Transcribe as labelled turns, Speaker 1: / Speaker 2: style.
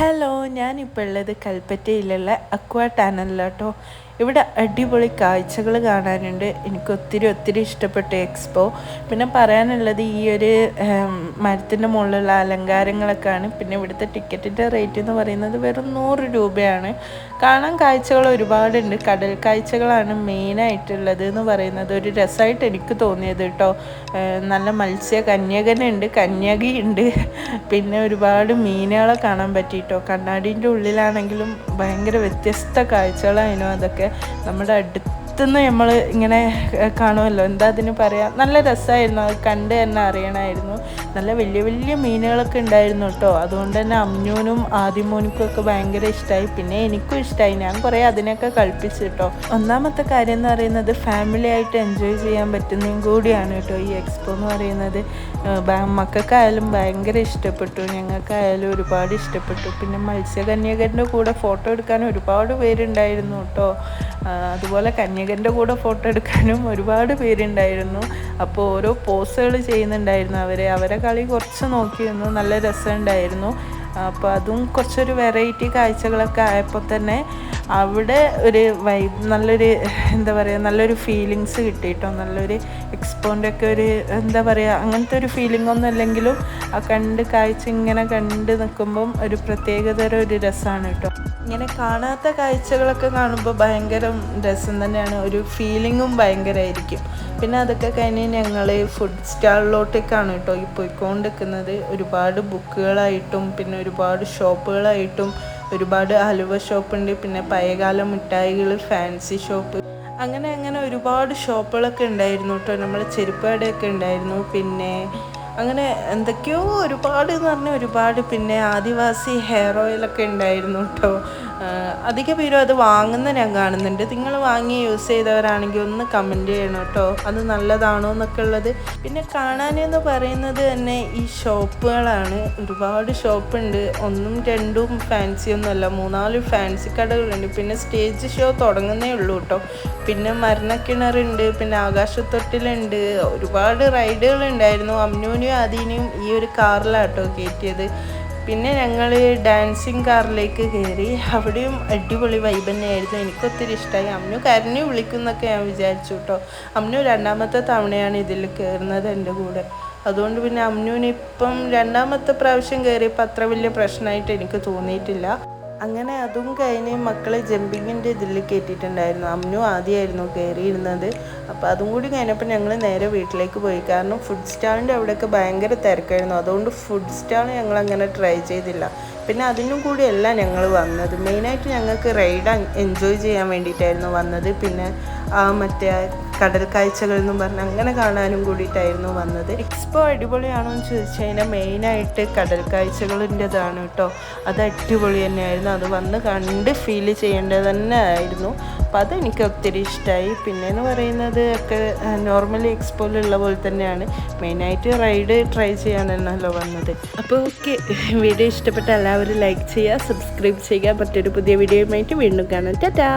Speaker 1: Hello, ഞാനിപ്പോൾ ഉള്ളത് കൽപ്പറ്റയിലുള്ള അക്വാ ടനലിലാട്ടോ. ഇവിടെ അടിപൊളി കാഴ്ചകൾ കാണാനുണ്ട്. എനിക്ക് ഒത്തിരി ഇഷ്ടപ്പെട്ടു എക്സ്പോ. പിന്നെ പറയാനുള്ളത് ഈ ഒരു മരത്തിൻ്റെ മുകളിലുള്ള അലങ്കാരങ്ങളൊക്കെയാണ്. പിന്നെ ഇവിടുത്തെ ടിക്കറ്റിൻ്റെ റേറ്റ് എന്ന് പറയുന്നത് വെറും 100 രൂപയാണ്. കാണാൻ കാഴ്ചകൾ ഒരുപാടുണ്ട്. കടൽ കാഴ്ചകളാണ് മെയിനായിട്ടുള്ളത് എന്ന് പറയുന്നത്. ഒരു രസമായിട്ട് എനിക്ക് തോന്നിയത് കേട്ടോ. നല്ല കന്യകനുണ്ട്, കന്യകയുണ്ട്. പിന്നെ ഒരുപാട് മീനുകളെ കാണാൻ പറ്റിയിട്ടോ. കണ്ണാടീൻ്റെ ഉള്ളിലാണെങ്കിലും ഭയങ്കര വ്യത്യസ്ത കാഴ്ചകളായിരുന്നു അതൊക്കെ. നമ്മുടെ അടുത്തുനിന്ന് നമ്മൾ ഇങ്ങനെ കാണുമല്ലോ, എന്താ അതിന് പറയാം, നല്ല രസമായിരുന്നു. അത് കണ്ട് തന്നെ അറിയണമായിരുന്നു. നല്ല വലിയ മീനുകളൊക്കെ ഉണ്ടായിരുന്നു കേട്ടോ. അതുകൊണ്ട് തന്നെ അമ്നൂനും ആദിമോനിക്കും ഒക്കെ ഭയങ്കര ഇഷ്ടമായി. പിന്നെ എനിക്കും ഇഷ്ടമായി. ഞാൻ കുറേ അതിനൊക്കെ കളിപ്പിച്ചു കേട്ടോ. ഒന്നാമത്തെ കാര്യം എന്ന് പറയുന്നത് ഫാമിലി ആയിട്ട് എൻജോയ് ചെയ്യാൻ പറ്റുന്നതും കൂടിയാണ് കേട്ടോ ഈ എക്സ്പോ എന്ന് പറയുന്നത്. മക്കൾക്കായാലും ഭയങ്കര ഇഷ്ടപ്പെട്ടു, ഞങ്ങൾക്കായാലും ഒരുപാട് ഇഷ്ടപ്പെട്ടു. പിന്നെ മത്സ്യകന്യകൻ്റെ കൂടെ ഫോട്ടോ എടുക്കാനും ഒരുപാട് പേരുണ്ടായിരുന്നു കേട്ടോ. അതുപോലെ കന്യകൻ്റെ കൂടെ ഫോട്ടോ എടുക്കാനും ഒരുപാട് പേരുണ്ടായിരുന്നു. അപ്പോൾ ഓരോ പോസുകൾ ചെയ്യുന്നുണ്ടായിരുന്നു. അവരെ കളി കുറച്ച് നോക്കിയിരുന്നു, നല്ല രസമുണ്ടായിരുന്നു. അപ്പോൾ അതും കുറച്ചൊരു വെറൈറ്റി കാഴ്ചകളൊക്കെ ആയപ്പോൾ തന്നെ അവിടെ ഒരു നല്ലൊരു എന്താ പറയുക, നല്ലൊരു ഫീലിങ്സ് കിട്ടിയിട്ടോ. നല്ലൊരു എക്സ്പോൻ്റെ ഒക്കെ ഒരു എന്താ പറയുക, അങ്ങനത്തെ ഒരു ഫീലിംഗ് ഒന്നും അല്ലെങ്കിലും ആ കാഴ്ച ഇങ്ങനെ കണ്ട് നിൽക്കുമ്പം ഒരു പ്രത്യേകതരം ഒരു രസമാണ് കേട്ടോ. ഇങ്ങനെ കാണാത്ത കാഴ്ചകളൊക്കെ കാണുമ്പോൾ ഭയങ്കര രസം തന്നെയാണ്. ഒരു ഫീലിങ്ങും ഭയങ്കരമായിരിക്കും. പിന്നെ അതൊക്കെ കഴിഞ്ഞ് ഞങ്ങൾ ഫുഡ് സ്റ്റാളിലോട്ടേക്കാണ് കേട്ടോ ഈ പോയിക്കൊണ്ടിരിക്കുന്നത്. ഒരുപാട് ബുക്കുകളായിട്ടും പിന്നെ ഒരുപാട് ഷോപ്പുകളായിട്ടും ഒരുപാട് ഹലുവ ഷോപ്പുണ്ട്. പിന്നെ പഴയകാല മിഠായികൾ, ഫാൻസി ഷോപ്പ്, അങ്ങനെ ഒരുപാട് ഷോപ്പുകളൊക്കെ ഉണ്ടായിരുന്നു കേട്ടോ. നമ്മൾ ചെരുപ്പ് കടയൊക്കെ ഉണ്ടായിരുന്നു. പിന്നെ അങ്ങനെ എന്തൊക്കെയോ ഒരുപാട് എന്ന് പറഞ്ഞാൽ ഒരുപാട്. പിന്നെ ആദിവാസി ഹെയർ ഓയിലൊക്കെ ഉണ്ടായിരുന്നു കേട്ടോ. അധിക പേരും അത് വാങ്ങുന്ന ഞാൻ കാണുന്നുണ്ട്. നിങ്ങൾ വാങ്ങി യൂസ് ചെയ്തവരാണെങ്കിൽ ഒന്ന് കമൻറ്റ് ചെയ്യണം കേട്ടോ, അത് നല്ലതാണോ എന്നൊക്കെ ഉള്ളത്. പിന്നെ കാണാനെന്ന് പറയുന്നത് തന്നെ ഈ ഷോപ്പുകളാണ്. ഒരുപാട് ഷോപ്പുണ്ട്. 1ഉം 2ഉം ഫാൻസി ഒന്നുമല്ല, 3-4 ഫാൻസി കടകളുണ്ട്. പിന്നെ സ്റ്റേജ് ഷോ തുടങ്ങുന്നേ ഉള്ളൂ കേട്ടോ. പിന്നെ മരണക്കിണറുണ്ട്, പിന്നെ ആകാശത്തൊട്ടിലുണ്ട്. ഒരുപാട് റൈഡുകൾ ഉണ്ടായിരുന്നു. അമ്നൂനെയും ആദീനെയും ഈ ഒരു കാറിലാട്ടോ കയറ്റിയത്. പിന്നെ ഞങ്ങൾ ഡാൻസിങ് കാറിലേക്ക് കയറി. അവിടെയും അടിപൊളി വൈബ് തന്നെയായിരുന്നു. എനിക്കൊത്തിരി ഇഷ്ടമായി. അമ്നു കരഞ്ഞു വിളിക്കുന്നൊക്കെ ഞാൻ വിചാരിച്ചു കേട്ടോ. അമ്നു 2ാമത്തെ തവണയാണ് ഇതിൽ കയറുന്നത് എൻ്റെ കൂടെ. അതുകൊണ്ട് പിന്നെ അമ്നുവിന് ഇപ്പം 2ാമത്തെ പ്രാവശ്യം കയറിയപ്പോൾ അത്ര വലിയ പ്രശ്നമായിട്ട് എനിക്ക് തോന്നിയിട്ടില്ല. അങ്ങനെ അതും കഴിഞ്ഞ് മക്കളെ ജമ്പിങ്ങിൻ്റെ ഇതിൽ കയറ്റിയിട്ടുണ്ടായിരുന്നു. അമ്നു ആദ്യമായിരുന്നു കയറിയിരുന്നത്. അപ്പോൾ അതും കൂടി കഴിഞ്ഞപ്പോൾ ഞങ്ങൾ നേരെ വീട്ടിലേക്ക് പോയി. കാരണം ഫുഡ് സ്റ്റാളിൻ്റെ അവിടെയൊക്കെ ഭയങ്കര തിരക്കായിരുന്നു. അതുകൊണ്ട് ഫുഡ് സ്റ്റാൾ ഞങ്ങളങ്ങനെ ട്രൈ ചെയ്തില്ല. പിന്നെ അതിനും കൂടിയല്ല ഞങ്ങൾ വന്നത്. മെയിനായിട്ട് ഞങ്ങൾക്ക് റൈഡ് എൻജോയ് ചെയ്യാൻ വേണ്ടിയിട്ടായിരുന്നു വന്നത്. പിന്നെ മറ്റേ കടൽ കാഴ്ചകൾ എന്നും പറഞ്ഞ് അങ്ങനെ കാണാനും കൂടിയിട്ടായിരുന്നു വന്നത്. എക്സ്പോ അടിപൊളിയാണോ എന്ന് ചോദിച്ചു കഴിഞ്ഞാൽ മെയിനായിട്ട് കടൽ കാഴ്ചകളിൻ്റെതാണ് കേട്ടോ. അത് അടിപൊളി തന്നെയായിരുന്നു. അത് വന്ന് കണ്ട് ഫീൽ ചെയ്യേണ്ടത് തന്നെ ആയിരുന്നു. അപ്പം അതെനിക്ക് ഒത്തിരി ഇഷ്ടമായി. പിന്നെയെന്ന് പറയുന്നത് ഒക്കെ നോർമലി എക്സ്പോയിലുള്ള പോലെ തന്നെയാണ്. മെയിനായിട്ട് റൈഡ് ട്രൈ ചെയ്യാനാണല്ലോ വന്നത്. അപ്പോൾ ഓക്കെ, വീഡിയോ ഇഷ്ടപ്പെട്ട എല്ലാവരും ലൈക്ക് ചെയ്യുക, സബ്സ്ക്രൈബ് ചെയ്യുക. മറ്റൊരു പുതിയ വീഡിയോയുമായിട്ട് വീണ്ടും കാണാം. ടാറ്റാ.